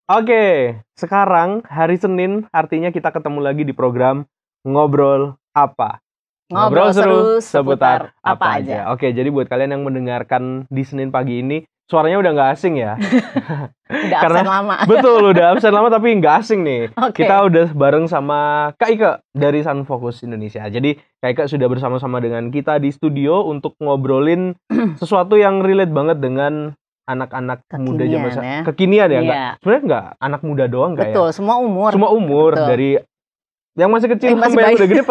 Oke, sekarang hari Senin artinya kita ketemu lagi di program Ngobrol Apa. Ngobrol seru seputar apa aja. Oke, jadi buat kalian yang mendengarkan di Senin pagi ini, suaranya udah nggak asing ya. Udah Karena absen lama. betul, udah absen lama tapi nggak asing nih. Oke. Kita udah bareng sama Kak Ike dari Sun Focus Indonesia. Jadi Kak Ike sudah bersama-sama dengan kita di studio untuk ngobrolin sesuatu yang relate banget dengan anak-anak muda zaman Kekinian ya. kekinian ya, Iya. sebenarnya nggak anak muda doang nggak ya? Betul, semua umur. Semua umur, Betul. dari yang masih kecil Masih sampai yang bayi. udah gede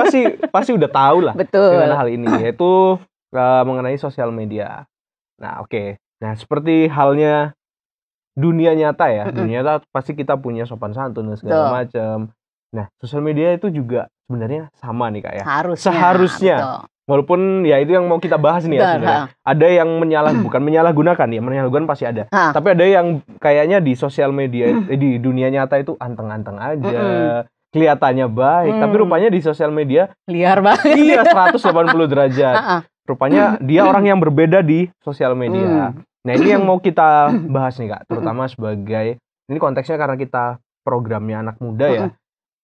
pasti udah tahu lah Betul. dengan hal ini, yaitu mengenai sosial media. Nah, oke. Nah, seperti halnya dunia nyata ya, dunia nyata pasti kita punya sopan santun dan segala Betul. macam. Nah, sosial media itu juga sebenarnya sama nih Kak ya. Harusnya. Seharusnya. Betul. Walaupun ya itu yang mau kita bahas nih ya Betul, sebenarnya. Ada yang bukan menyalahgunakan ya, menyalahgunakan pasti ada. Tapi ada yang kayaknya di sosial media di dunia nyata itu anteng-anteng aja. Kelihatannya baik, tapi rupanya di sosial media Liar banget. iya 180 derajat. Rupanya dia orang yang berbeda di sosial media. Nah, ini yang mau kita bahas nih Kak, terutama sebagai ini konteksnya karena kita programnya anak muda ya.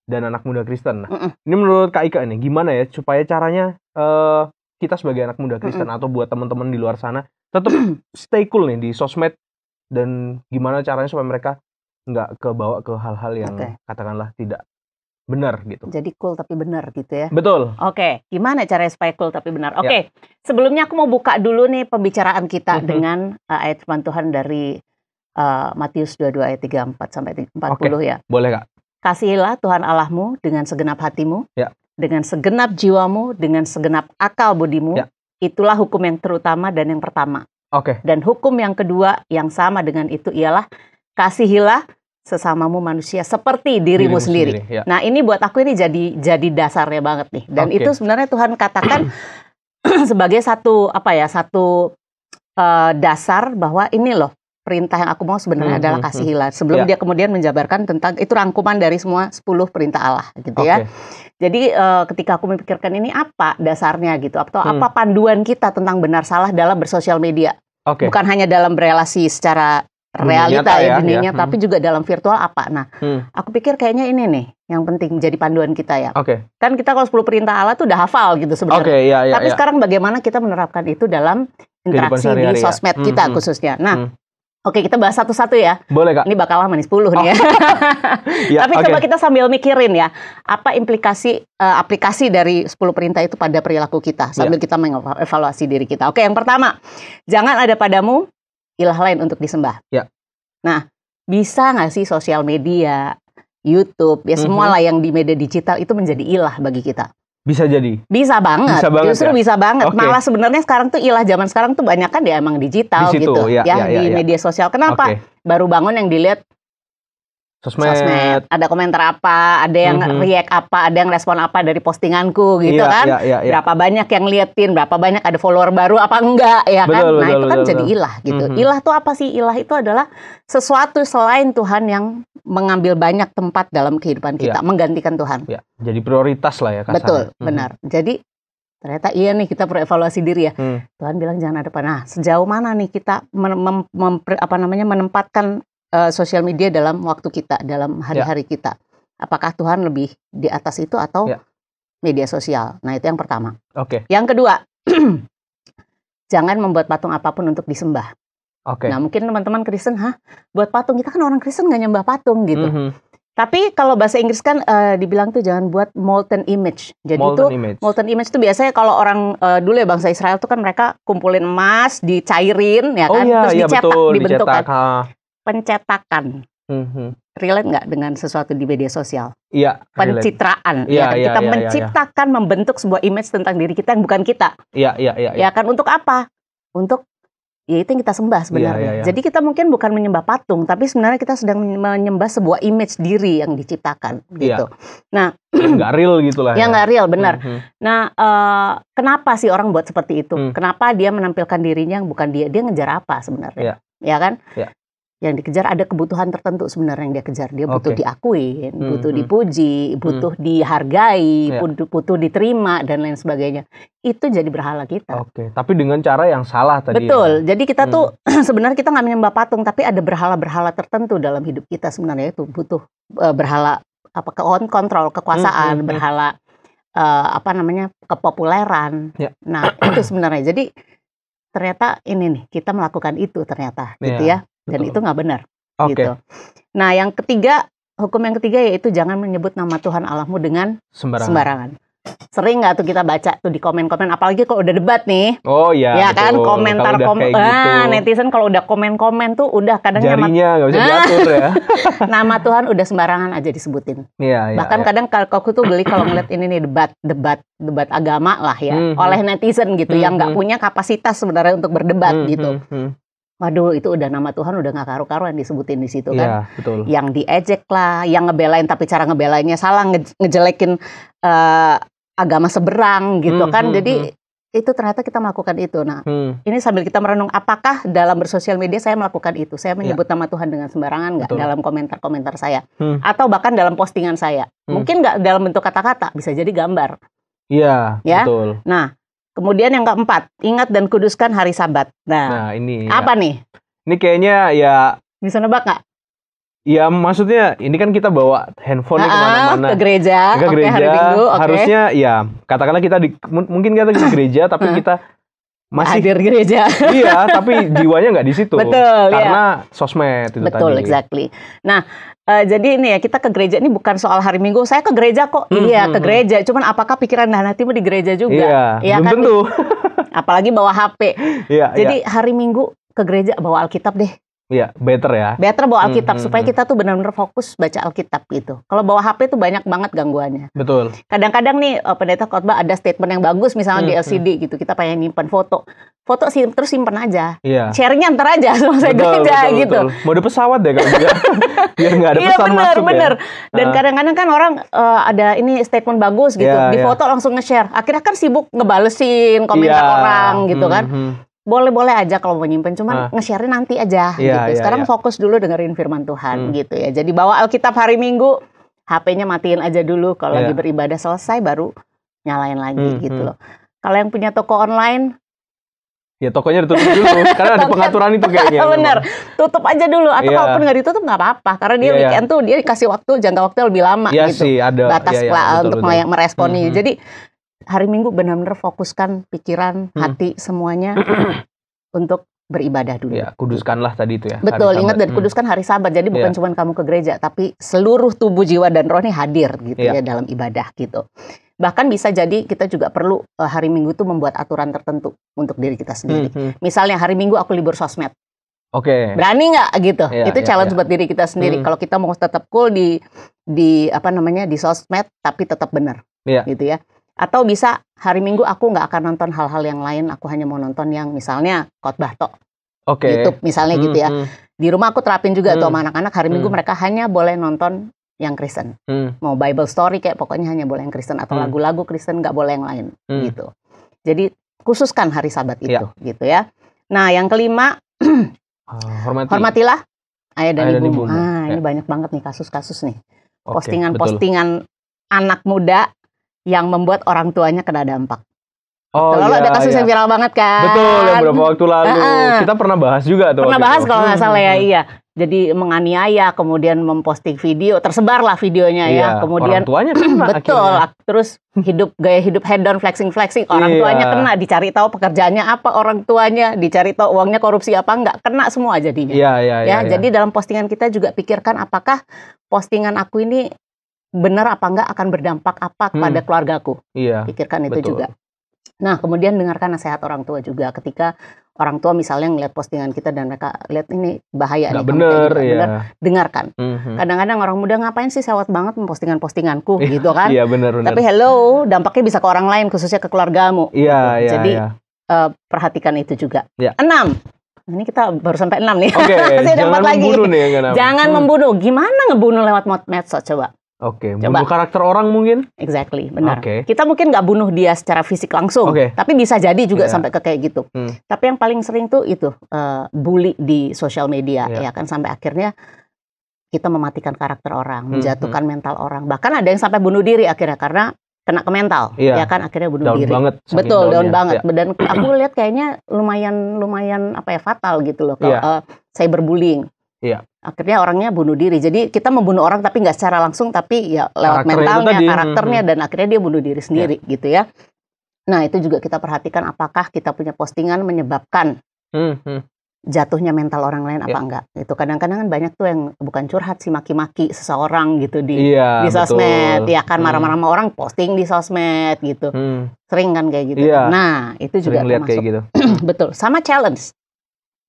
Dan anak muda Kristen. Nah, ini menurut Kak Ika nih, gimana ya supaya caranya kita sebagai anak muda Kristen atau buat teman-teman di luar sana tetap stay cool nih di sosmed, dan gimana caranya supaya mereka nggak kebawa ke hal-hal yang katakanlah tidak benar gitu. Jadi cool tapi benar gitu ya. Betul. Oke, gimana caranya supaya cool tapi benar? Oke, sebelumnya aku mau buka dulu nih pembicaraan kita dengan ayat firman Tuhan dari Matius 22 ayat 34 sampai 40 ya. Boleh Kak. Kasihilah Tuhan Allahmu dengan segenap hatimu, dengan segenap jiwamu, dengan segenap akal budimu. Itulah hukum yang terutama dan yang pertama. Dan hukum yang kedua yang sama dengan itu ialah kasihilah sesamamu manusia seperti dirimu sendiri. Nah, ini buat aku ini jadi dasarnya banget nih. Dan itu sebenarnya Tuhan katakan sebagai satu dasar bahwa ini loh perintah yang aku mau sebenarnya adalah kasihilah. Sebelum dia kemudian menjabarkan tentang itu rangkuman dari semua 10 perintah Allah gitu ya. Jadi ketika aku memikirkan ini apa dasarnya gitu, atau apa panduan kita tentang benar salah dalam bersosial media. Bukan hanya dalam berelasi secara realita dunia nyata, tapi juga dalam virtual apa. Nah, aku pikir kayaknya ini nih yang penting jadi panduan kita ya. Kan kita kalau 10 perintah Allah tuh udah hafal gitu sebenarnya. Tapi sekarang bagaimana kita menerapkan itu dalam interaksi di sosmed kita khususnya. Nah, oke, kita bahas satu-satu ya. Boleh Kak. Ini bakal lama nih 10 nih ya. Tapi coba kita sambil mikirin ya, apa implikasi aplikasi dari 10 perintah itu pada perilaku kita sambil kita mengevaluasi diri kita. Oke, yang pertama, jangan ada padamu ilah lain untuk disembah. Nah, bisa nggak sih sosial media, YouTube, ya semualah yang di media digital itu menjadi ilah bagi kita? Bisa jadi. Bisa banget. Justru bisa banget. Malah sebenarnya sekarang tuh ilah zaman sekarang tuh banyak kan dia emang digital di situ, gitu. Di media sosial. Kenapa? Baru bangun yang dilihat sosmed. Ada komentar apa, ada yang react apa, ada yang respon apa dari postinganku gitu kan. Berapa banyak yang liatin, berapa banyak ada follower baru apa enggak ya kan. Nah, itu kan jadi ilah gitu. Ilah tuh apa sih? Ilah itu adalah sesuatu selain Tuhan yang mengambil banyak tempat dalam kehidupan kita, menggantikan Tuhan. Jadi prioritas lah ya kasarnya. Betul, benar. Jadi ternyata iya nih kita berevaluasi diri ya. Tuhan bilang jangan ada panah. Sejauh mana nih kita menempatkan sosial media dalam waktu kita, dalam hari-hari kita. Apakah Tuhan lebih di atas itu atau media sosial? Nah, itu yang pertama. Yang kedua, jangan membuat patung apapun untuk disembah. Nah, mungkin teman-teman Kristen, buat patung, kita kan orang Kristen nggak nyembah patung gitu. Tapi kalau bahasa Inggris kan dibilang tuh jangan buat molten image. Jadi molten image itu biasanya kalau orang dulu ya bangsa Israel tuh kan mereka kumpulin emas, dicairin ya kan, terus dicetak, dibentuk kan. Pencetakan. Relate nggak dengan sesuatu di media sosial? Pencitraan. Kita menciptakan, membentuk sebuah image tentang diri kita yang bukan kita. Ya kan, untuk apa? Untuk ya itu yang kita sembah sebenarnya. Jadi kita mungkin bukan menyembah patung, tapi sebenarnya kita sedang menyembah sebuah image diri yang diciptakan gitu. Nah, nggak real gitulah. Ya nggak real, benar. Nah, kenapa sih orang buat seperti itu? Kenapa dia menampilkan dirinya yang bukan dia? Dia ngejar apa sebenarnya? Ya kan? Yang dikejar ada kebutuhan tertentu sebenarnya yang dia kejar. Dia butuh diakuin, butuh dipuji, butuh dihargai, butuh diterima dan lain sebagainya. Itu jadi berhala kita. Oke, tapi dengan cara yang salah tadi. Betul. Jadi kita tuh sebenarnya kita nggak menyembah patung, tapi ada berhala-berhala tertentu dalam hidup kita sebenarnya itu butuh berhala kontrol kekuasaan, berhala kepopuleran. Nah, itu sebenarnya. Jadi ternyata ini nih kita melakukan itu ternyata gitu ya. Dan itu nggak benar, gitu. Nah, hukum yang ketiga yaitu jangan menyebut nama Tuhan Allahmu dengan sembarangan. Sering nggak tuh kita baca tuh di komen-komen, apalagi kalau udah debat nih. Oh iya. Ya kan, komentar gitu. Netizen kalau udah komen-komen tuh udah kadang jarinya nggak bisa diatur ya. Nama Tuhan udah sembarangan aja disebutin. Bahkan kadang kalau aku tuh geli kalau ngeliat ini nih debat agama lah ya, oleh netizen gitu yang nggak punya kapasitas sebenarnya untuk berdebat gitu. Waduh, itu udah nama Tuhan udah nggak karu-karuan disebutin di situ kan. Betul. Yang diejek lah, yang ngebelain tapi cara ngebelainnya salah, ngejelekin agama seberang gitu kan. Jadi itu ternyata kita melakukan itu. Nah, ini sambil kita merenung apakah dalam bersosial media saya melakukan itu. Saya menyebut nama Tuhan dengan sembarangan nggak dalam komentar-komentar saya. Atau bahkan dalam postingan saya. Mungkin nggak dalam bentuk kata-kata, bisa jadi gambar. Iya, betul. Nah, kemudian yang keempat, ingat dan kuduskan hari Sabat. Nah ini apa nih? Ini kayaknya ya bisa nebak nggak? Ya maksudnya ini kan kita bawa handphone kemana-mana. Ke gereja. Hari Minggu. Harusnya ya katakanlah kita mungkin kita di gereja tapi kita masih hadir gereja. Iya, tapi jiwanya nggak di situ. Betul. Karena sosmed itu betul, tadi. Exactly. Nah. Jadi ini ya kita ke gereja ini bukan soal hari Minggu. Saya ke gereja kok, iya ke gereja. Cuman apakah pikiran dan hatimu di gereja juga? Iya belum tentu. Apalagi bawa HP. Jadi hari Minggu ke gereja bawa Alkitab deh. Iya, better ya. Better bawa Alkitab supaya kita tuh benar-benar fokus baca Alkitab gitu. Kalau bawa HP tuh banyak banget gangguannya. Betul. Kadang-kadang nih pendeta khotbah ada statement yang bagus misalnya di LCD gitu. Kita pengen nyimpan foto terus simpen aja. Sharingnya ntar aja selesai gereja gitu. Betul. Mode pesawat deh kalau biar nggak ada pesan masuk bener. Dan kadang-kadang kan orang ada ini statement bagus gitu. Di foto langsung nge-share. Akhirnya kan sibuk ngebalesin komentar orang gitu kan. Boleh-boleh aja kalau mau nyimpen, cuman nge-share nanti aja gitu. Sekarang fokus dulu dengerin firman Tuhan gitu ya. Jadi bawa Alkitab hari Minggu, HP-nya matiin aja dulu kalau lagi beribadah selesai baru nyalain lagi gitu loh. Kalau yang punya toko online, ya tokonya ditutup dulu karena ada pengaturan itu kayaknya. Bener, tutup aja dulu atau kalaupun nggak ditutup nggak apa-apa karena dia weekend tuh dia dikasih jangka waktu lebih lama gitu. Sih, ada batas untuk meresponi. Jadi hari Minggu benar-benar fokuskan pikiran, hati semuanya untuk beribadah dulu. Ya, kuduskanlah tadi itu ya. Betul, ingat dan kuduskan hari Sabat. Jadi bukan cuma kamu ke gereja, tapi seluruh tubuh, jiwa dan roh ini hadir gitu ya dalam ibadah gitu. Bahkan bisa jadi kita juga perlu hari Minggu tuh membuat aturan tertentu untuk diri kita sendiri. Misalnya hari Minggu aku libur sosmed. Berani nggak gitu? Itu challenge buat diri kita sendiri. Kalau kita mau tetap cool di sosmed tapi tetap benar, gitu ya. Atau bisa hari Minggu aku nggak akan nonton hal-hal yang lain, aku hanya mau nonton yang misalnya khotbah tok, YouTube misalnya gitu ya. Di rumah aku terapin juga tuh sama anak-anak hari Minggu mereka hanya boleh nonton yang Kristen, mau Bible story kayak pokoknya hanya boleh yang Kristen atau lagu-lagu Kristen, nggak boleh yang lain gitu. Jadi khususkan hari Sabat itu, gitu ya. Nah yang kelima, hormatilah ayah dan ibumu. Ini banyak banget nih kasus-kasus nih, postingan-postingan anak muda yang membuat orang tuanya kena dampak. Lalu ada kasus yang viral banget kan? Betul, yang beberapa waktu lalu. Kita pernah bahas juga tuh. Pernah bahas kalau nggak salah ya, iya. Jadi menganiaya, kemudian memposting video, tersebarlah videonya Kemudian orang tuanya kena. Betul, terus gaya hidup hedon, flexing. Orang tuanya kena, dicari tahu pekerjaannya apa orang tuanya, dicari tahu uangnya korupsi apa enggak, kena semua jadinya. Jadi dalam postingan kita juga pikirkan apakah postingan aku ini benar apa enggak akan berdampak apa kepada keluargaku. Pikirkan itu juga. Nah, kemudian dengarkan nasihat orang tua juga ketika orang tua misalnya ngeliat postingan kita dan mereka lihat ini bahaya nih. Bener, dengarkan. Kadang-kadang orang muda ngapain sih sewot banget postinganku gitu kan. Bener. Tapi hello, dampaknya bisa ke orang lain khususnya ke keluargamu. Jadi perhatikan itu juga. 6. Ini kita baru sampai 6 nih. Jangan membunuh nih. Jangan membunuh. Gimana ngebunuh lewat medsos coba? Oke, bunuh karakter orang mungkin? Exactly, benar. Kita mungkin nggak bunuh dia secara fisik langsung, tapi bisa jadi juga sampai ke kayak gitu. Tapi yang paling sering tuh itu bully di sosial media, ya kan, sampai akhirnya kita mematikan karakter orang, menjatuhkan mental orang. Bahkan ada yang sampai bunuh diri akhirnya karena kena ke mental, ya kan, akhirnya bunuh diri. Banget, betul, down banget. Dan aku lihat kayaknya lumayan apa ya, fatal gitu loh kalau cyberbullying. Akhirnya orangnya bunuh diri. Jadi kita membunuh orang tapi nggak secara langsung, tapi ya lewat mentalnya, karakternya, dan akhirnya dia bunuh diri sendiri gitu ya. Nah itu juga kita perhatikan apakah kita punya postingan menyebabkan jatuhnya mental orang lain apa enggak. Itu kadang-kadang kan banyak tuh yang bukan curhat sih, maki-maki seseorang gitu di sosmed, ya kan, marah-marah sama orang, posting di sosmed gitu. Sering kan kayak gitu. Nah itu juga termasuk kayak gitu. betul. Sama challenge.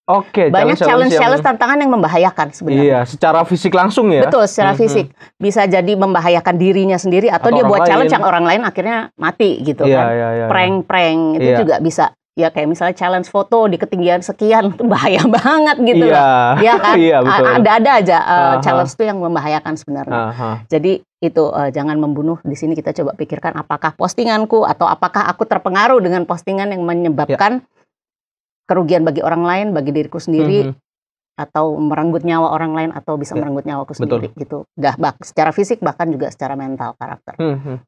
Banyak challenge tantangan yang membahayakan sebenarnya. Iya, secara fisik langsung ya. Betul, secara fisik. Bisa jadi membahayakan dirinya sendiri atau dia buat challenge yang orang lain akhirnya mati gitu kan. Prank-prank itu juga bisa. Ya kayak misalnya challenge foto di ketinggian sekian, itu bahaya banget gitu loh. Iya kan? Ada aja challenge itu yang membahayakan sebenarnya. Jadi itu jangan membunuh. Di sini kita coba pikirkan apakah postinganku atau apakah aku terpengaruh dengan postingan yang menyebabkan kerugian bagi orang lain, bagi diriku sendiri, atau merenggut nyawa orang lain, atau bisa merenggut nyawaku sendiri gitu. Secara fisik bahkan juga secara mental karakter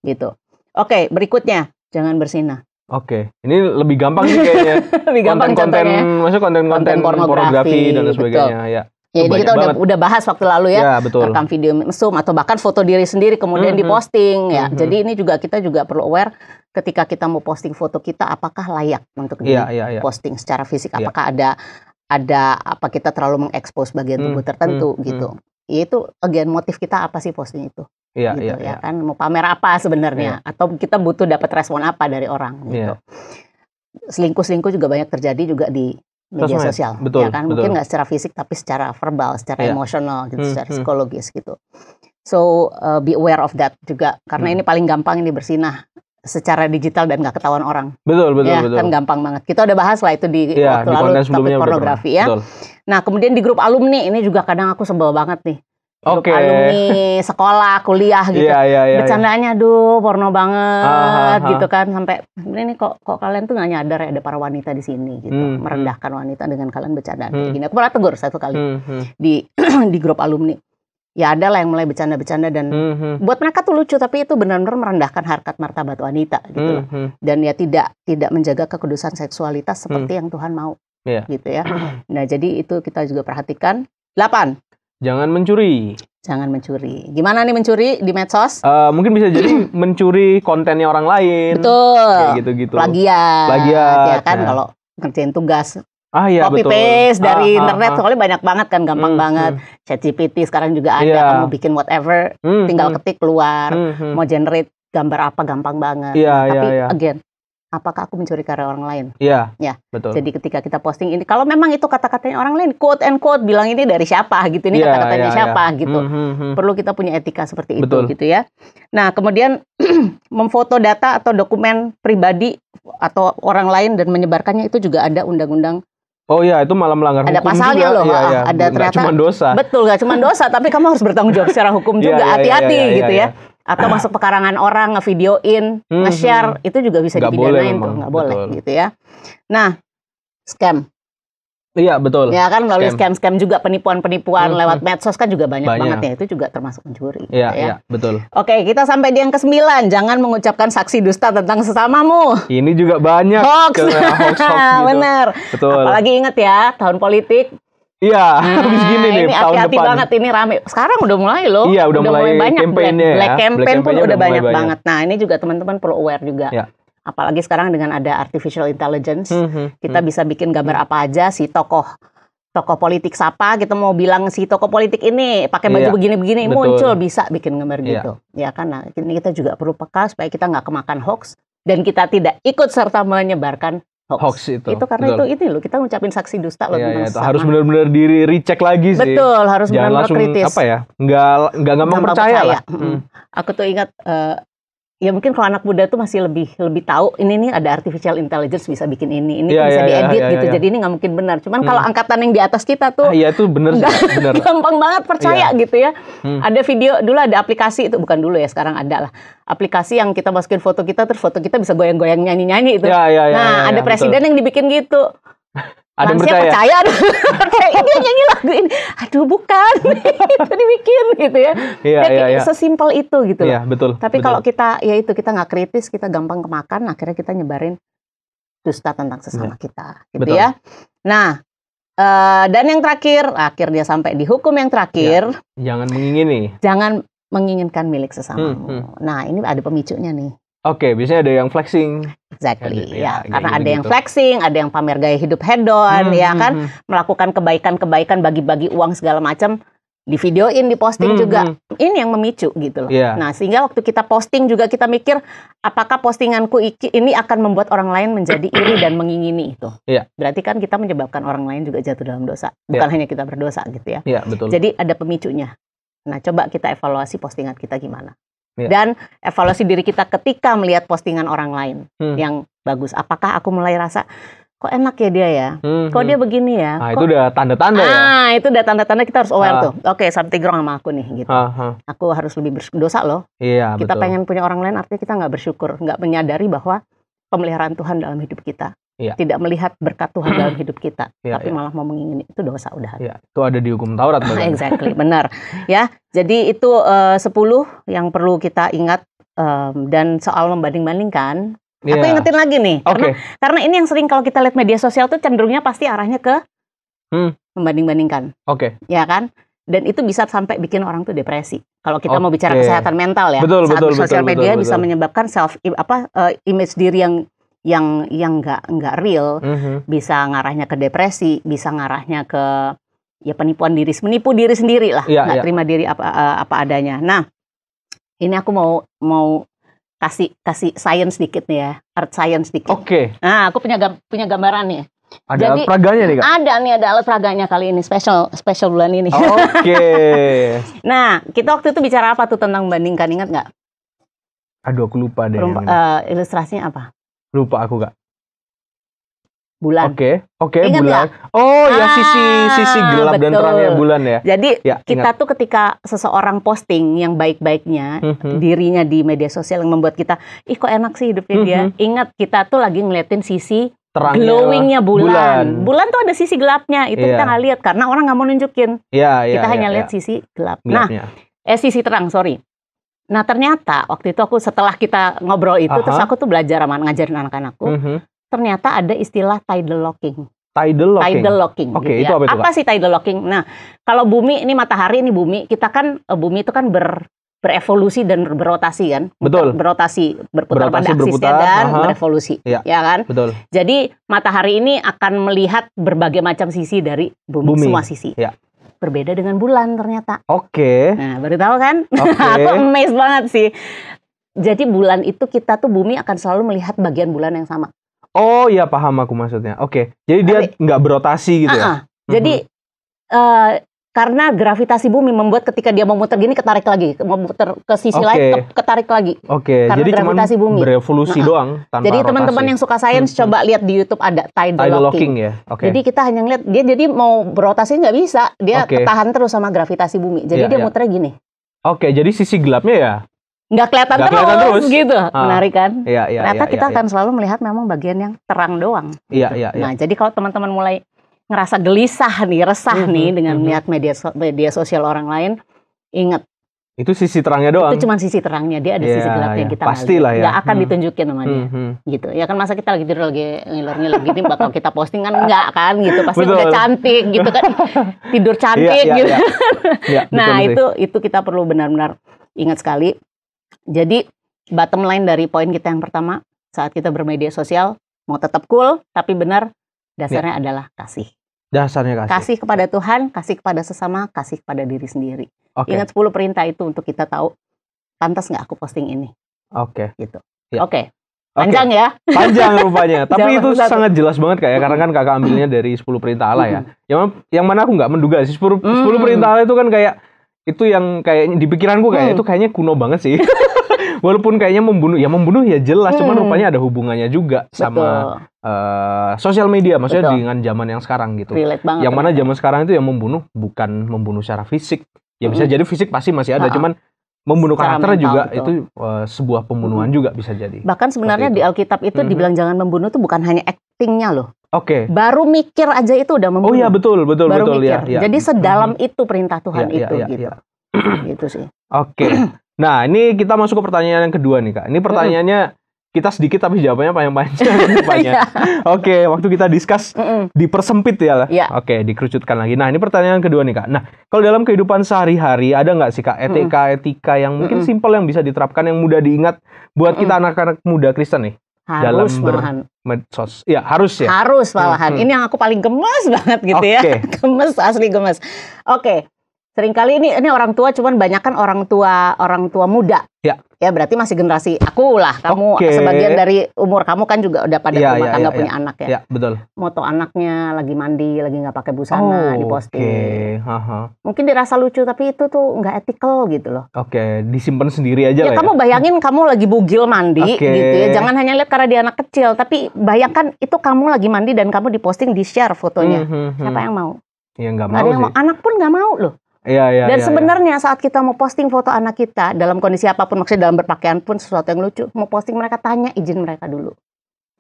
gitu. Oke, berikutnya jangan bersinah. Oke, ini lebih gampang sih kayaknya. Lebih gampang contohnya. Maksudnya konten pornografi dan sebagainya. Ya ini kita udah bahas waktu lalu ya. Rekam video mesum atau bahkan foto diri sendiri kemudian diposting ya. Jadi ini juga kita juga perlu aware ketika kita mau posting foto kita, apakah layak untuk diposting secara fisik, apakah ada apa kita terlalu mengekspos bagian tubuh tertentu gitu. Itu again motif kita apa sih posting itu? Gitu ya kan, mau pamer apa sebenarnya, atau kita butuh dapat respon apa dari orang gitu. Selingkuh juga banyak terjadi juga di media sosial, ya kan, mungkin nggak secara fisik tapi secara verbal, secara emosional gitu, secara psikologis gitu. So be aware of that juga, karena ini paling gampang ini bersinah secara digital dan nggak ketahuan orang. Betul. Kan gampang banget. Kita udah bahas lah itu di waktu lalu topik pornografi ya. Nah kemudian di grup alumni ini juga kadang aku sebel banget nih. Grup alumni sekolah, kuliah gitu. Bercandaannya aduh porno banget gitu kan, sampai ini kok kalian tuh nggak nyadar ya ada para wanita di sini gitu. Merendahkan wanita dengan kalian bercandaan kayak gini. Aku pernah tegur satu kali di grup alumni. Ya ada lah yang mulai bercanda-bercanda dan buat mereka tuh lucu, tapi itu benar-benar merendahkan harkat martabat wanita gitu loh. Dan ya tidak menjaga kekudusan seksualitas seperti yang Tuhan mau gitu ya. Nah jadi itu kita juga perhatikan. 8. Jangan mencuri. Gimana nih mencuri di medsos? Mungkin bisa jadi mencuri kontennya orang lain. Betul. Kayak gitu-gitu. Plagiat. Ya kan kalau ngerjain tugas. Copy paste dari internet, soalnya banyak banget kan, gampang banget. ChatGPT sekarang juga ada, kamu bikin whatever, tinggal ketik keluar. Mau generate gambar apa gampang banget. Tapi again, apakah aku mencuri karya orang lain? Ya, betul. Jadi ketika kita posting ini, kalau memang itu kata-katanya orang lain, quote and quote, bilang ini dari siapa gitu, ini kata-katanya siapa gitu. Perlu kita punya etika seperti itu gitu ya. Nah kemudian memfoto data atau dokumen pribadi atau orang lain dan menyebarkannya itu juga ada undang-undang. Oh iya, itu malah melanggar hukum. Ada pasalnya juga. Loh, ada ternyata. Nggak cuma dosa. Betul, nggak cuma dosa, tapi kamu harus bertanggung jawab secara hukum juga. Hati-hati gitu ya. Atau masuk pekarangan orang, ngevideoin, nge-share, itu juga bisa dipidanain tuh, nggak boleh gitu ya. Nah, scam. Iya betul. Ya kan melalui scam juga, penipuan-penipuan lewat medsos kan juga banyak banget ya. Itu juga termasuk mencuri. Iya betul. Oke, kita sampai di yang ke-9. Jangan mengucapkan saksi dusta tentang sesamamu. Ini juga banyak. Hoax. Gitu. Bener. Betul. Apalagi ingat ya, tahun politik. Iya, habis gini nih ini tahun hati-hati depan. banget, ini rame. Sekarang udah mulai loh. Iya, udah mulai banyak campaign-nya Black campaign pun udah banyak banget. banyak. Nah, ini juga teman-teman perlu aware juga. Ya. Apalagi sekarang dengan ada artificial intelligence, kita bisa bikin gambar apa aja, si tokoh politik siapa, kita mau bilang si tokoh politik ini pakai baju begini-begini, muncul bisa bikin gambar gitu. Ya kan, nah, ini kita juga perlu peka supaya kita nggak kemakan hoax dan kita tidak ikut serta menyebarkan hoax itu karena itu loh, kita ngucapin saksi dusta loh. Harus benar-benar diri recheck lagi sih. Betul, harus benar-benar kritis. Apa ya? Nggak gampang percaya lah. Aku tuh ingat ya mungkin kalau anak muda tuh masih lebih tahu ini nih ada artificial intelligence bisa bikin ini Iya, bisa iya, diedit iya, gitu. iya. Jadi ini nggak mungkin benar. Cuman kalau angkatan yang di atas kita tuh Iya itu bener sih, bener. gampang banget percaya gitu ya. Ada video dulu, ada aplikasi itu, bukan dulu ya, sekarang ada lah. Aplikasi yang kita masukin foto kita, terus foto kita bisa goyang-goyang nyanyi-nyanyi itu. Iya, iya, iya, Nah, iya, ada presiden betul. yang dibikin gitu. Ada yang Lansia percaya? percaya dia nyanyi lagu ini. Aduh bukan, itu dibikin gitu ya. Iya, iya, iya. Sesimpel itu gitu loh. Iya betul. Tapi betul. kalau kita, ya itu kita nggak kritis, kita gampang kemakan, akhirnya kita nyebarin dusta tentang sesama kita, gitu betul. ya. Nah, dan yang terakhir, akhirnya sampai di hukum yang terakhir, jangan mengingini. jangan menginginkan milik sesamamu. Nah, ini ada pemicunya nih. Oke, biasanya ada yang flexing. Exactly, Ya, ya. Karena kayak ada yang gitu. flexing, ada yang pamer gaya hidup hedon, ya kan, melakukan kebaikan-kebaikan, bagi-bagi uang segala macam, di videoin, diposting juga. Ini yang memicu gitu loh. Yeah. Nah, sehingga waktu kita posting juga kita mikir, apakah postinganku ini akan membuat orang lain menjadi iri dan mengingini itu. Yeah. Berarti kan kita menyebabkan orang lain juga jatuh dalam dosa. Bukan hanya kita berdosa gitu ya. Iya, betul. Jadi ada pemicunya. Nah, coba kita evaluasi postingan kita gimana. Yeah. Dan evaluasi diri kita ketika melihat postingan orang lain yang bagus. Apakah aku mulai rasa, kok enak ya dia ya? Kok dia begini ya? Nah, itu udah tanda-tanda ya? Itu udah tanda-tanda kita harus aware tuh. Oke, something wrong sama aku nih gitu. Aku harus lebih berdosa loh. Iya, kita betul. pengen punya orang lain, artinya kita nggak bersyukur. Nggak menyadari bahwa pemeliharaan Tuhan dalam hidup kita. Iya. Tidak melihat berkat Tuhan dalam hidup kita. Iya, tapi iya. malah mau mengingini. Itu dosa udah. Iya, itu ada di hukum Taurat. Exactly, benar. Ya, jadi itu 10 yang perlu kita ingat. Dan soal membanding-bandingkan, aku ingetin lagi nih, karena ini yang sering kalau kita lihat media sosial tuh cenderungnya pasti arahnya ke membanding-bandingkan, ya kan? Dan itu bisa sampai bikin orang tuh depresi. Kalau kita mau bicara kesehatan mental ya, saat sosial media bisa menyebabkan image diri yang nggak real, bisa ngarahnya ke depresi, bisa ngarahnya ke ya menipu diri sendiri lah, nggak terima diri apa adanya. Nah. Ini aku mau kasih science dikit nih ya, art science dikit. Nah, aku punya gambaran nih. Ada alat peraganya nih, Kak? Ada alat peraganya kali ini, special bulan ini. Nah, kita waktu itu bicara apa tuh tentang membandingkan, ingat nggak? Aduh, aku lupa deh. Ilustrasinya apa? Lupa aku, Kak. Bulan. Oke, ingat bulan. Gak? Oh ya, sisi gelap dan terangnya bulan ya. Jadi kita tuh ketika seseorang posting yang baik-baiknya dirinya di media sosial yang membuat kita, ih kok enak sih hidupnya dia. Ingat kita tuh lagi ngeliatin sisi terangnya, glowingnya bulan. Bulan tuh ada sisi gelapnya. Itu kita nggak lihat karena orang nggak mau nunjukin. Kita hanya lihat sisi gelap. Gelapnya. Nah, sisi terang, sorry. Nah ternyata waktu itu aku setelah kita ngobrol itu, terus aku tuh belajar ngajarin anak-anakku. Ternyata ada istilah tidal locking. Tidal locking. Oke, gitu itu ya. apa sih tidal locking? Nah, kalau bumi ini matahari ini bumi, kita kan bumi itu kan berevolusi dan berotasi kan? Betul. Berputar pada aksisnya dan berevolusi, ya kan? Betul. Jadi matahari ini akan melihat berbagai macam sisi dari bumi. Semua sisi. Ya. Berbeda dengan bulan ternyata. Nah, baru tahu kan? Aku amazed banget sih. Jadi bulan itu kita tuh bumi akan selalu melihat bagian bulan yang sama. Oh iya, paham aku maksudnya. Jadi dia nggak berotasi gitu ya? Jadi karena gravitasi bumi membuat ketika dia mau muter gini ketarik lagi, mau muter ke sisi lain ketarik lagi. Karena jadi gravitasi bumi. Berevolusi doang tanpa jadi rotasi. Teman-teman yang suka sains coba lihat di YouTube ada tidal locking ya. Jadi kita hanya ngeliat dia jadi mau berotasi nggak bisa, dia ketahan terus sama gravitasi bumi. Jadi dia muternya gini. Jadi sisi gelapnya ya nggak kelihatan terus gitu. Menarik kan? Ternyata kita akan selalu melihat memang bagian yang terang doang. Nah, jadi kalau teman-teman mulai ngerasa gelisah nih, resah nih dengan melihat media sosial orang lain, ingat itu sisi terangnya doang. Itu cuma sisi terangnya, dia ada sisi gelapnya yang kita nggak akan ditunjukin sama dia. Gitu. Ya kan masa kita lagi tidur lagi ngiler-ngiler gitu bakal kita posting kan enggak kan gitu. Pasti udah cantik gitu kan. Tidur cantik gitu. Nah, itu kita perlu benar-benar ingat sekali. Jadi bottom line dari poin kita yang pertama, saat kita bermedia sosial mau tetap cool tapi benar, dasarnya adalah kasih. Dasarnya kasih. Kasih kepada Tuhan, kasih kepada sesama, kasih kepada diri sendiri. Ingat 10 perintah itu untuk kita tahu pantas nggak aku posting ini. Gitu. Panjang ya. Panjang rupanya. Tapi itu sangat jelas banget kayak karena kan kakak ambilnya dari 10 perintah Allah ya. Yang mana aku nggak menduga sih 10 perintah Allah itu kan kayak itu yang kayak di pikiranku kayak itu kayaknya kuno banget sih. Walaupun kayaknya membunuh ya jelas, cuman rupanya ada hubungannya juga sama sosial media, maksudnya dengan zaman yang sekarang gitu. Relate banget. Yang mana zaman sekarang itu yang membunuh bukan membunuh secara fisik. Ya bisa jadi fisik pasti masih ada, cuman membunuh karakter juga itu sebuah pembunuhan juga bisa jadi. Bahkan sebenarnya di Alkitab itu dibilang jangan membunuh tuh bukan hanya actingnya loh. Oke. Baru mikir aja itu udah membunuh. Oh iya betul. Baru mikir. Ya. Jadi sedalam itu perintah Tuhan gitu. Gitu sih. Oke. Nah, ini kita masuk ke pertanyaan yang kedua nih, Kak. Ini pertanyaannya kita sedikit tapi jawabannya panjang-panjang. Oke, waktu kita discuss dipersempit ya lah. Oke, dikerucutkan lagi. Nah, ini pertanyaan kedua nih, Kak. Nah, kalau dalam kehidupan sehari-hari ada nggak sih, Kak, etika yang mungkin simpel yang bisa diterapkan, yang mudah diingat buat kita anak-anak muda Kristen nih? Harus dalam bermedsos. Ya, harus ya. Harus malahan. Ini yang aku paling gemes banget gitu ya. Gemes, asli gemes. Oke. Seringkali ini orang tua, cuman banyak kan orang tua muda. Ya berarti masih generasi aku lah. Kamu sebagian dari umur kamu kan juga udah pada rumah tangga punya anak ya. Iya, betul. Moto anaknya lagi mandi, lagi nggak pakai busana diposting. Mungkin dirasa lucu tapi itu tuh nggak ethical gitu loh. Disimpan sendiri aja lah ya. Kamu bayangin kamu lagi bugil mandi gitu ya. Jangan hanya lihat karena dia anak kecil, tapi bayangkan itu kamu lagi mandi dan kamu diposting, di-share fotonya. Siapa yang mau? Ya nggak mau ada yang sih. mau. Anak pun nggak mau loh. Dan sebenarnya saat kita mau posting foto anak kita dalam kondisi apapun, maksudnya dalam berpakaian pun sesuatu yang lucu, mau posting mereka tanya izin mereka dulu.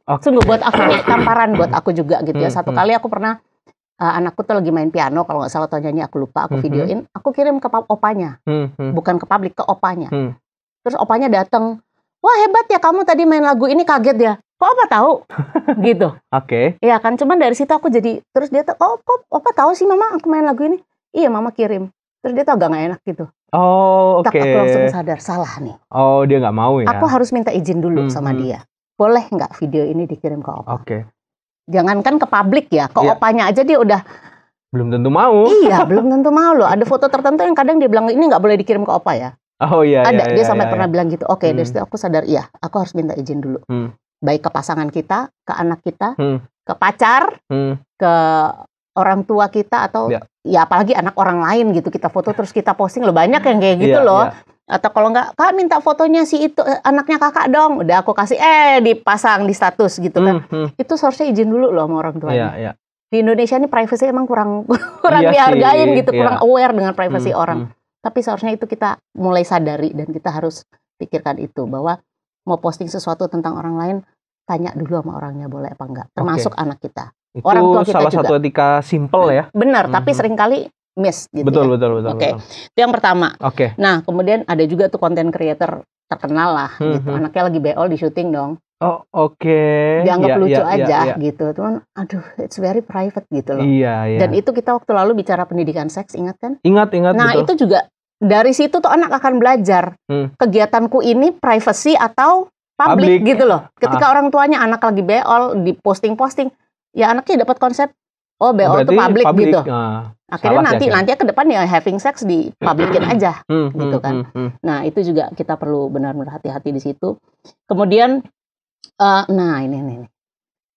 Sungguh buat aku tamparan buat aku juga gitu ya. Satu kali aku pernah anakku tuh lagi main piano kalau nggak salah atau nyanyi, aku lupa, aku videoin, aku kirim ke opanya, bukan ke publik, ke opanya. Terus opanya datang, wah hebat ya kamu tadi main lagu ini, kaget ya. Kok Opa tahu? Gitu. Iya kan, cuman dari situ aku jadi, terus dia tuh, kok Opa tahu sih Mama aku main lagu ini? Iya Mama kirim. Terus dia tuh agak gak enak gitu. Tak, aku langsung sadar, salah nih. Dia gak mau ya? Aku harus minta izin dulu sama dia. Boleh nggak video ini dikirim ke Opa? Jangankan ke publik ya, ke opanya aja dia udah belum tentu mau. Iya, belum tentu mau loh. Ada foto tertentu yang kadang dia bilang, ini nggak boleh dikirim ke Opa ya. Ada, dia sampai pernah bilang gitu. Dari situ aku sadar, iya, aku harus minta izin dulu. Baik ke pasangan kita, ke anak kita, ke pacar, ke orang tua kita, atau ya apalagi anak orang lain gitu, kita foto terus kita posting loh, banyak yang kayak gitu loh. Atau kalau nggak, Kak minta fotonya si itu anaknya kakak dong, udah aku kasih dipasang di status gitu kan. Itu seharusnya izin dulu loh sama orang tuanya. Di Indonesia ini privacy emang kurang dihargain gitu, kurang aware dengan privacy orang. Tapi seharusnya itu kita mulai sadari dan kita harus pikirkan itu, bahwa mau posting sesuatu tentang orang lain, tanya dulu sama orangnya boleh apa enggak, termasuk anak kita. Itu orang tua kita salah juga. Satu etika simple ya. Benar, tapi seringkali miss gitu. Betul. Itu yang pertama. Nah, kemudian ada juga tuh content creator terkenal lah gitu. Anaknya lagi beol di syuting dong. Dianggap lucu aja gitu. Cuman aduh, it's very private gitu loh. Dan itu kita waktu lalu bicara pendidikan seks, ingat kan? Ingat. Nah, betul. itu juga dari situ tuh anak akan belajar. Kegiatanku ini privacy atau public gitu loh. Ketika orang tuanya anak lagi beol di posting-posting, ya anaknya dapat konsep, oh beol itu public gitu. Akhirnya nanti ke depan ya having sex di publikin aja gitu kan. Nah, itu juga kita perlu benar-benar hati-hati di situ. Kemudian nah ini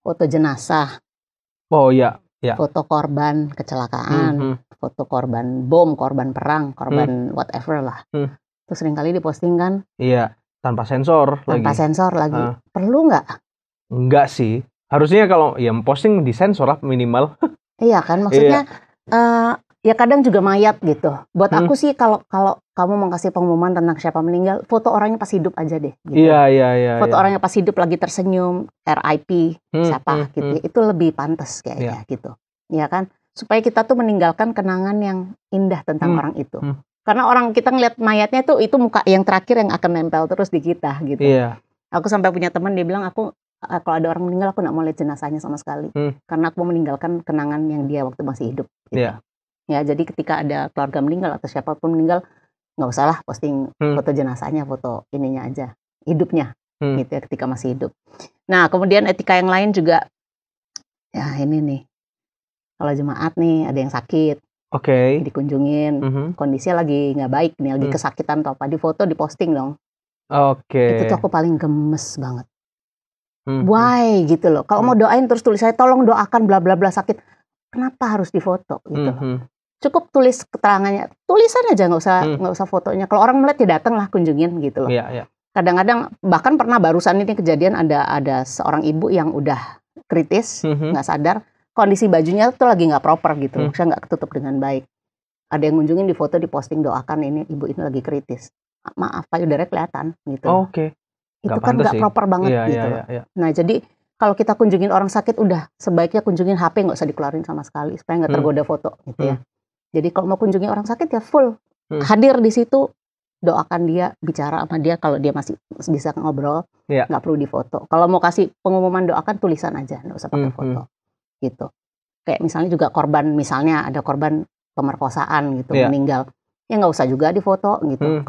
foto jenazah. Foto korban kecelakaan, foto korban bom, korban perang, korban whatever lah. Terus seringkali diposting kan? Iya, tanpa sensor lagi. Perlu nggak? Enggak sih. Harusnya kalau ya posting disensor lah minimal. Iya kan, maksudnya ya kadang juga mayat gitu. Buat aku sih kalau kamu mau kasih pengumuman tentang siapa meninggal, foto orangnya pas hidup aja deh. Gitu. Iya. Foto orangnya pas hidup lagi tersenyum, RIP siapa gitu. Itu lebih pantas kayaknya gitu. Iya kan, supaya kita tuh meninggalkan kenangan yang indah tentang orang itu. Karena orang kita ngeliat mayatnya tuh itu muka yang terakhir yang akan nempel terus di kita gitu. Aku sampai punya teman dia bilang, aku kalau ada orang meninggal aku nggak mau lihat jenazahnya sama sekali, karena aku mau meninggalkan kenangan yang dia waktu masih hidup. Gitu. Ya, jadi ketika ada keluarga meninggal atau siapapun meninggal, nggak usah lah posting foto jenazahnya, foto ininya aja, hidupnya, gitu ya, ketika masih hidup. Nah, kemudian etika yang lain juga, ya ini nih, kalau jemaat nih ada yang sakit, dikunjungin, kondisinya lagi nggak baik nih, lagi kesakitan atau apa, di foto, diposting dong. Itu tuh aku paling gemes banget. Why gitu loh. Kalau mau doain terus tulis saya tolong doakan bla bla bla sakit. Kenapa harus difoto gitu loh. Cukup tulis keterangannya. Tulisan aja, nggak usah fotonya. Kalau orang melihat ya datang lah kunjungin gitu loh. kadang-kadang bahkan pernah barusan ini kejadian ada seorang ibu yang udah kritis, nggak sadar, kondisi bajunya tuh lagi nggak proper gitu, saya nggak ketutup dengan baik. Ada yang ngunjungin di foto, di posting, doakan ini ibu ini lagi kritis. Maaf, payudaranya kelihatan gitu. Oke. Itu kan nggak proper banget gitu. Nah jadi kalau kita kunjungin orang sakit, udah sebaiknya kunjungin HP, nggak usah dikeluarin sama sekali supaya nggak tergoda foto gitu ya. Jadi kalau mau kunjungi orang sakit ya full hadir di situ. Doakan dia, bicara sama dia kalau dia masih bisa ngobrol, nggak perlu difoto. Kalau mau kasih pengumuman doakan, tulisan aja, nggak usah pakai foto, gitu. Kayak misalnya juga korban, misalnya ada korban pemerkosaan gitu, meninggal, ya nggak usah juga difoto gitu.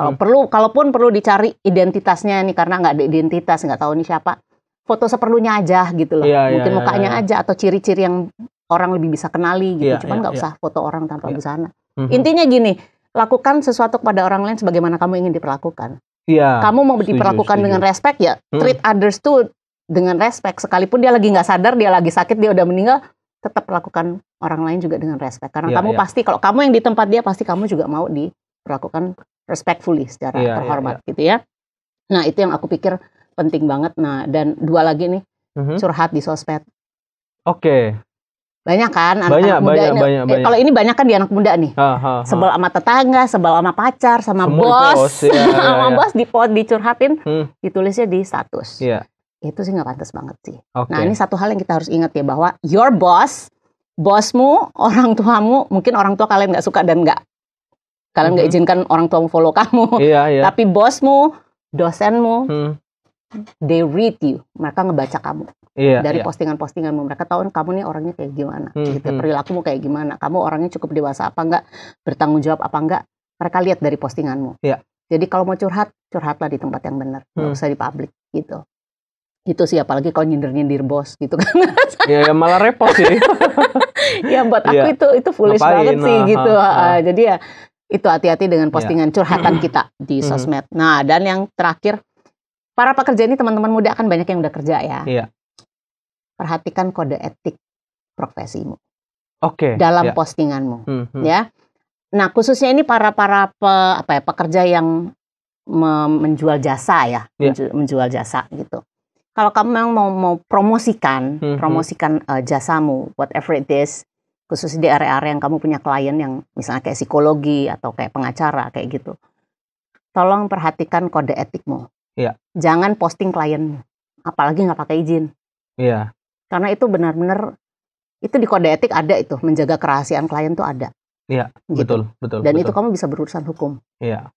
Kalaupun perlu dicari identitasnya nih, karena nggak ada identitas, nggak tahu nih siapa, foto seperlunya aja gitu loh. Mungkin mukanya aja atau ciri-ciri yang orang lebih bisa kenali gitu. Cuman nggak usah foto orang tanpa busana. Intinya gini. Lakukan sesuatu kepada orang lain sebagaimana kamu ingin diperlakukan. Kamu mau diperlakukan dengan respect ya, treat others tuh dengan respect. Sekalipun dia lagi nggak sadar, dia lagi sakit, dia udah meninggal, tetap perlakukan orang lain juga dengan respect. Karena kamu pasti, kalau kamu yang di tempat dia, pasti kamu juga mau diperlakukan respectfully, secara terhormat gitu ya. Nah itu yang aku pikir penting banget. Nah dan dua lagi nih, curhat di sosmed. Banyak kan anak-anak muda ini. Kalau ini banyak kan di anak muda nih. Sebel sama tetangga, sebel sama pacar, sama bos. Sama bos dicurhatin, ditulisnya di status. Itu sih nggak pantas banget sih. Nah ini satu hal yang kita harus ingat ya, bahwa your boss, bosmu, orang tuamu, mungkin orang tua kalian nggak suka dan kalian nggak izinkan orang tuamu follow kamu. Tapi bosmu, dosenmu, they read you. Mereka ngebaca kamu. Dari postingan-postinganmu, mereka tahu kamu nih orangnya kayak gimana, gitu, perilakumu kayak gimana, kamu orangnya cukup dewasa apa enggak, bertanggung jawab apa enggak, mereka lihat dari postinganmu. Jadi kalau mau curhatlah di tempat yang benar, nggak usah di publik gitu. Itu sih, apalagi kalau nyindir bos gitu kan. Ya malah repot sih. Ya buat aku itu foolish banget sih gitu. Jadi ya itu hati-hati dengan postingan curhatan kita di sosmed. Nah dan yang terakhir, para pekerja ini teman-teman muda kan banyak yang udah kerja ya. Perhatikan kode etik profesimu dalam postinganmu, ya. Nah khususnya ini para pekerja yang menjual jasa ya, menjual jasa gitu. Kalau kamu memang mau promosikan jasamu, whatever it is, khususnya di area-area yang kamu punya klien yang misalnya kayak psikologi atau kayak pengacara kayak gitu, tolong perhatikan kode etikmu. Jangan posting klienmu, apalagi nggak pakai izin. Karena itu benar-benar itu di kode etik ada, itu menjaga kerahasiaan klien tuh ada. Betul. Dan itu kamu bisa berurusan hukum.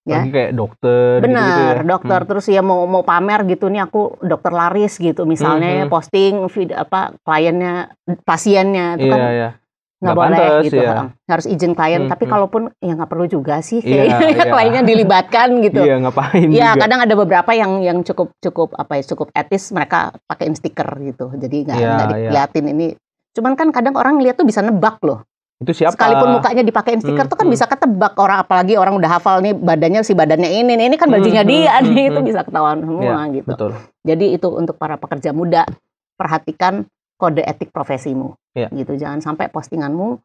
Lagi kayak dokter. Benar, gitu, dokter terus ya mau pamer gitu nih, aku dokter laris gitu misalnya, posting video kliennya, pasiennya itu kan nggak boleh pantes, gitu. Harus izin klien. Tapi kalaupun ya nggak perlu juga sih, kliennya dilibatkan gitu. Ngapain? Kadang ada beberapa yang cukup etis, mereka pakein stiker gitu. Jadi nggak diliatin ini. Cuman kan kadang orang lihat tuh bisa nebak loh. Itu siapa? Sekalipun mukanya dipakein stiker tuh kan bisa ketebak orang, apalagi orang udah hafal nih badannya ini kan bajunya dia nih, itu bisa ketahuan semua gitu. Betul. Jadi itu untuk para pekerja muda, perhatikan kode etik profesimu, gitu. Jangan sampai postinganmu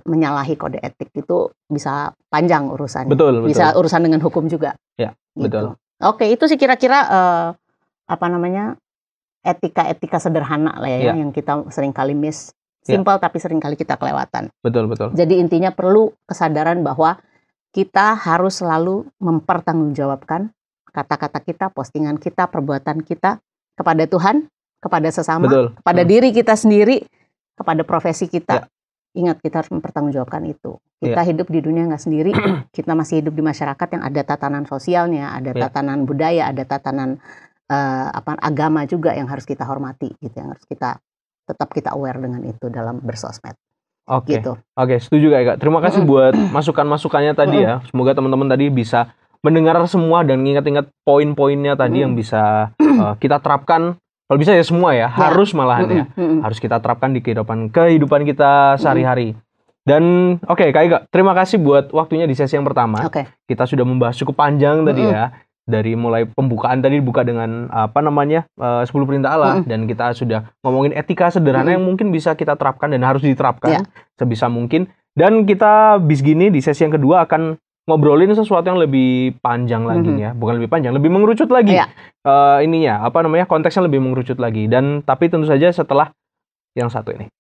menyalahi kode etik, itu bisa panjang urusannya. Betul. Bisa urusan dengan hukum juga. Gitu. Betul. Oke, itu sih kira-kira etika sederhana lah ya, yang kita sering kali miss. Simple tapi sering kali kita kelewatan. Betul. Jadi intinya perlu kesadaran bahwa kita harus selalu mempertanggungjawabkan kata-kata kita, postingan kita, perbuatan kita kepada Tuhan, kepada sesama, kepada diri kita sendiri, kepada profesi kita. Ingat, kita harus mempertanggungjawabkan itu. Kita hidup di dunia nggak sendiri, kita masih hidup di masyarakat yang ada tatanan sosialnya, ada tatanan budaya, ada tatanan agama juga yang harus kita hormati, gitu, yang harus tetap kita aware dengan itu dalam bersosmed. Gitu. Oke, setuju Kak. Terima kasih buat masukan-masukannya tadi ya. Semoga teman-teman tadi bisa mendengar semua dan ingat-ingat poin-poinnya tadi yang bisa kita terapkan. Kalau bisa ya semua ya, harus malahan ya. Harus kita terapkan di kehidupan kita sehari-hari. Dan Kak Ika, terima kasih buat waktunya di sesi yang pertama. Kita sudah membahas cukup panjang tadi ya. Dari mulai pembukaan tadi dibuka dengan 10 perintah Allah, dan kita sudah ngomongin etika sederhana yang mungkin bisa kita terapkan dan harus diterapkan sebisa mungkin. Dan kita bis gini di sesi yang kedua akan ngobrolin sesuatu yang lebih panjang lagi ya, bukan lebih panjang, lebih mengerucut lagi. Ininya, konteksnya lebih mengerucut lagi. Dan tapi tentu saja setelah yang satu ini.